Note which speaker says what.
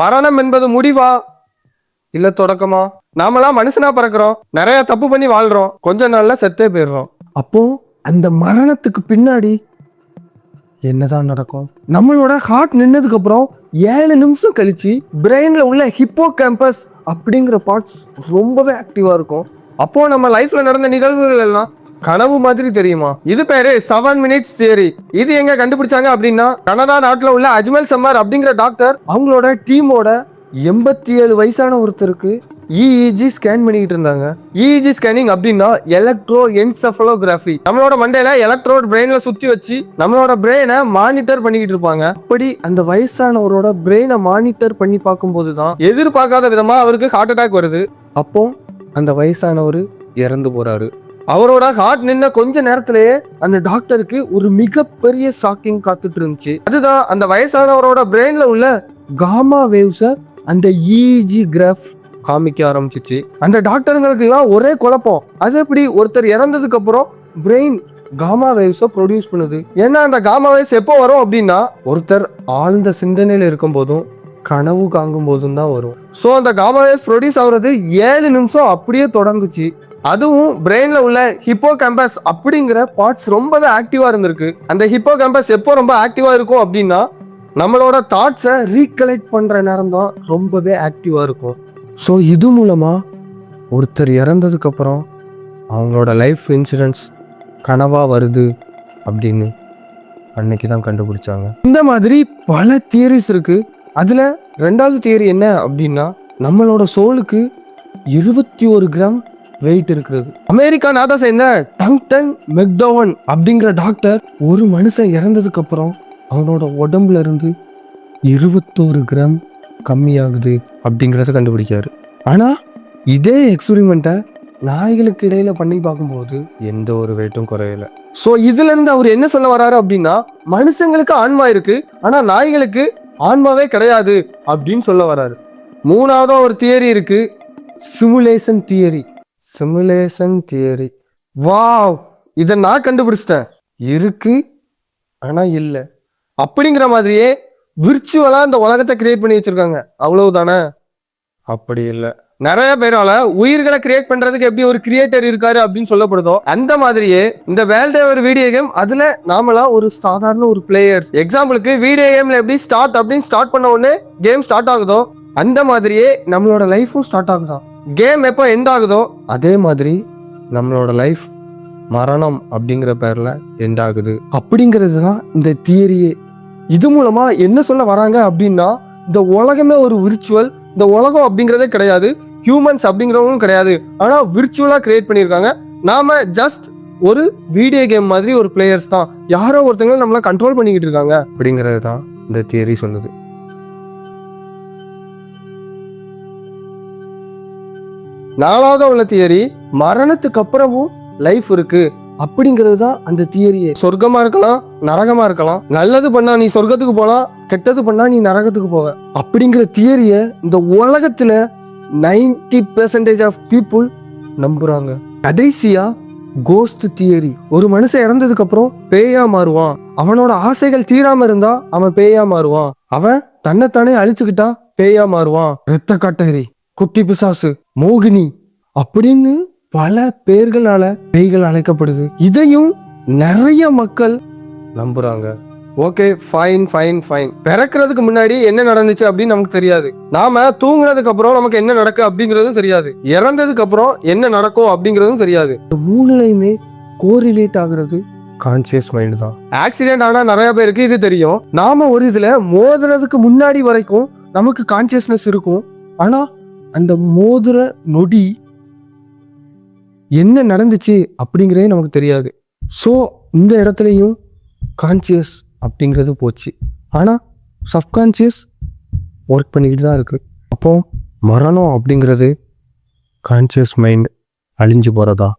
Speaker 1: மரணம் என்பது முடிவா இல்ல தொடக்கமா? நாமெல்லாம் மனுஷனா பிறக்கிறோம், நிறைய தப்பு பண்ணி வாழ்றோம், கொஞ்ச நாள்ல செத்தே போயிடுறோம். அப்போ அந்த மரணத்துக்கு பின்னாடி என்னதான் நடக்கும்? நம்மளோட ஹார்ட் நின்னதுக்கு அப்புறம் 7 நிமிஷம் கழிச்சு பிரெயின்ல உள்ள ஹிப்போ கேம்பஸ் அப்படிங்கிற பார்ட்ஸ் ரொம்பவே ஆக்டிவா இருக்கும். அப்போ நம்ம லைஃப்ல நடந்த நிகழ்வுகள் எல்லாம் கனவு மாதிரி தெரியுமா? இது பேரு 7 மினிட்ஸ் தியரி. இது எங்க கண்டுபிடிச்சாங்க அப்படின்னா, கனடா நாட்டுல உள்ள அஜ்மல் சம்மர் அப்படிங்கிற டாக்டர் அவங்களோட டீமோட 87 வயசான ஒருத்தருக்கு இஇஜி ஸ்கேன் பண்ணிக்கிட்டு இருந்தாங்க. இஇஜி ஸ்கேனிங் அப்படின்னா எலக்ட்ரோ என்செஃபலோகிராஃபி. நம்மளோட மண்டையில எலக்ட்ரோட் பிரெயின்ல சுத்தி வச்சு நம்மளோட பிரெயினை மானிட்டர் பண்ணிக்கிட்டு இருப்பாங்க. அப்படி அந்த வயசானவரோட பிரெயினை மானிட்டர் பண்ணி பார்க்கும்போது தான் எதிர்பார்க்காத விதமா அவருக்கு ஹார்ட் அட்டாக் வருது. அப்போ அந்த வயசானவர் இறந்து போறாரு. அவரோட ஹார்ட் நின்ன கொஞ்ச நேரத்திலேயே அந்த டாக்டருக்கு ஒரு மிகப்பெரிய ஷாக்கிங் காத்துட்டு இருந்துச்சு. அதுதான் அந்த வயசானவரோட பிரெயின்ல உள்ள காமா வேவ்ஸை அந்த இஇஜி கிராஃப் காமிக்க ஆரம்பிச்சிச்சு. அந்த டாக்டருங்களுக்கு எல்லாம் ஒரே குழப்பம். அது எப்படி ஒருத்தர் இறந்ததுக்கு அப்புறம் பிரெயின் காமா வேவ்ஸை ப்ரொடியூஸ் பண்ணுது? ஏன்னா அந்த காமா வேவ்ஸ் எப்போ வரும் அப்படின்னா, ஒருத்தர் ஆழ்ந்த சிந்தனையில இருக்கும் போதும் கனவு காங்கும் போதும் தான் வரும். ஸோ அந்த காமா வேவ்ஸ் ப்ரொடியூஸ் ஆகுறது 7 நிமிஷம் அப்படியே தொடங்குச்சு. அதுவும் பிரெயின்ல உள்ள ஹிப்போ கேம்பஸ் அப்படிங்கிற பார்ட்ஸ் ரொம்பவே ஆக்டிவா இருந்திருக்கு. அந்த ஹிப்போ கேம்பஸ் எப்போ ரொம்ப ஆக்டிவா இருக்கும் அப்படின்னா, நம்மளோட தாட்ஸை ரீகலெக்ட் பண்ற நேரம் தான் ரொம்பவே ஆக்டிவா இருக்கும். ஸோ இது மூலமா ஒருத்தர் இறந்ததுக்கு அப்புறம் அவங்களோட லைஃப் இன்சூரன்ஸ் கனவா வருது அப்படின்னு அன்னைக்கு தான் கண்டுபிடிச்சாங்க. இந்த மாதிரி பல தியரிஸ் இருக்கு. அதுல 2வது தியரி என்ன அப்படின்னா, நம்மளோட சோலுக்கு 21 கிராம் வெயிட் இருக்கிறது. அமெரிக்கா நாட்டை சேர்ந்த டங்டன் மெக்டோவன் அப்படிங்கிற டாக்டர் ஒரு மனுஷன் இறந்ததுக்கு அப்புறம் அவனோட உடம்புல இருந்து 21 கிராம் கம்மியாகுது அப்படிங்கிறத கண்டுபிடிக்காரு. ஆனா இதே எக்ஸ்பெரிமெண்ட்டை நாய்களுக்கு இடையில பண்ணி பார்க்கும்போது எந்த ஒரு வெயிட்டும் குறையல. ஸோ இதுல இருந்து அவர் என்ன சொல்ல வராரு அப்படின்னா, மனுஷங்களுக்கு ஆன்மா இருக்கு, ஆனா நாய்களுக்கு ஆன்மாவே கிடையாது அப்படின்னு சொல்ல வராரு. 3வது ஒரு தியரி இருக்கு, simulation theory. Simulation theory, wow, இதை நான் கண்டுபிடிச்சிட்டேன். இருக்கு ஆனா இல்லை அப்படிங்கிற மாதிரியே விர்ச்சுவலா இந்த உலகத்தை கிரியேட் பண்ணி வச்சிருக்காங்க, அவ்வளவுதானே? அப்படி இல்லை. நிறைய பேரால உயிர்களை கிரியேட் பண்றதுக்கு எப்படி ஒரு கிரியேட்டர் இருக்காரு அப்படின்னு சொல்லப்படுதோ, அந்த மாதிரியே இந்த வேர்ல்டே ஒரு வீடியோ கேம். அதுல நாமளா ஒரு சாதாரண ஒரு பிளேயர்ஸ். எக்ஸாம்பிளுக்கு வீடியோ கேம்ல எப்படி ஸ்டார்ட் அப்படின்னு ஸ்டார்ட் பண்ண உடனே கேம் ஸ்டார்ட் ஆகுதோ, அந்த மாதிரியே நம்மளோட லைஃபும் ஸ்டார்ட் ஆகுதான். கேம் எப்போ எண்ட் ஆகுதோ அதே மாதிரி நம்மளோட லைஃப் மரணம் அப்படிங்கிற பேர்ல எண்ட் ஆகுது அப்படிங்கிறது தான் இந்த தியரியே. இது மூலமா என்ன சொல்ல வராங்க அப்படின்னா, இந்த உலகமே ஒரு விர்ச்சுவல். இந்த உலகம் அப்படிங்கிறதே கிடையாது, ஹியூமன்ஸ் அப்படிங்கிறவங்களும் கிடையாது, ஆனா விர்ச்சுவலா கிரியேட் பண்ணியிருக்காங்க. நாம ஜஸ்ட் ஒரு வீடியோ கேம் மாதிரி ஒரு பிளேயர்ஸ் தான். யாரோ ஒருத்தங்க நம்மள கண்ட்ரோல் பண்ணிக்கிட்டு இருக்காங்க அப்படிங்கிறது தான் இந்த தியரி சொல்லுது. 4வது உள்ள தியரி, மரணத்துக்கு அப்புறமும் லைஃப் இருக்கு அப்படிங்கிறது தான் அந்த தியரியே. சொர்க்கமா இருக்கலாம், நரகமா இருக்கலாம். நல்லது பண்ணா நீ சொர்க்கத்துக்கு போலாம், கெட்டது பண்ணா நீ நரகத்துக்கு போவ அப்படிங்கிற தியரிய இந்த உலகத்துல 90% ஆஃப் பீப்புள் நம்புறாங்க. கடைசியா கோஸ்ட் தியரி. ஒரு மனுஷன் இறந்ததுக்கு அப்புறம் பேயா மாறுவான். அவனோட ஆசைகள் தீராம இருந்தா அவன் பேயா மாறுவான். அவன் தன்னைத்தானே அழிச்சுக்கிட்டா பேயா மாறுவான். ரத்த காட்டேரி, குட்டி பிசாசு, மோகினி அப்படின்னு பல பேர்களால பேய்கள் அழைக்கப்படுது. இதையும் நிறைய மக்கள் நம்புறாங்க. Okay, fine fine fine. பிறக்கிறதுக்கு முன்னாடி என்ன நடந்துச்சு அப்படின்னு நமக்கு தெரியாது. நாம தூங்குனதுக்கு அப்புறம் நமக்கு என்ன நடக்கு அப்படிங்கறதும் தெரியாது. இறந்ததுக்கு அப்புறம் என்ன நடக்கும் அப்படிங்கறதும் தெரியாது. மூணுலையுமே கோரிலேட் ஆகுறது கான்சியஸ் மைண்ட் தான். ஆக்சிடென்ட் ஆனா நிறைய பேருக்கு இது தெரியும். நாம ஒரு இதுல மோதுறதுக்கு முன்னாடி வரைக்கும் நமக்கு கான்சியஸ்னஸ் இருக்கும். ஆனா அந்த மோதுற நொடி என்ன நடந்துச்சு அப்படிங்கிறதே நமக்கு தெரியாது. ஸோ இந்த இடத்துலையும் கான்சியஸ் அப்படிங்கிறது போச்சு. ஆனால் சப்கான்சியஸ் ஒர்க் பண்ணிக்கிட்டு தான் இருக்கு. அப்போ மரணம் அப்படிங்கிறது கான்சியஸ் மைண்ட் அழிஞ்சு போகிறதா?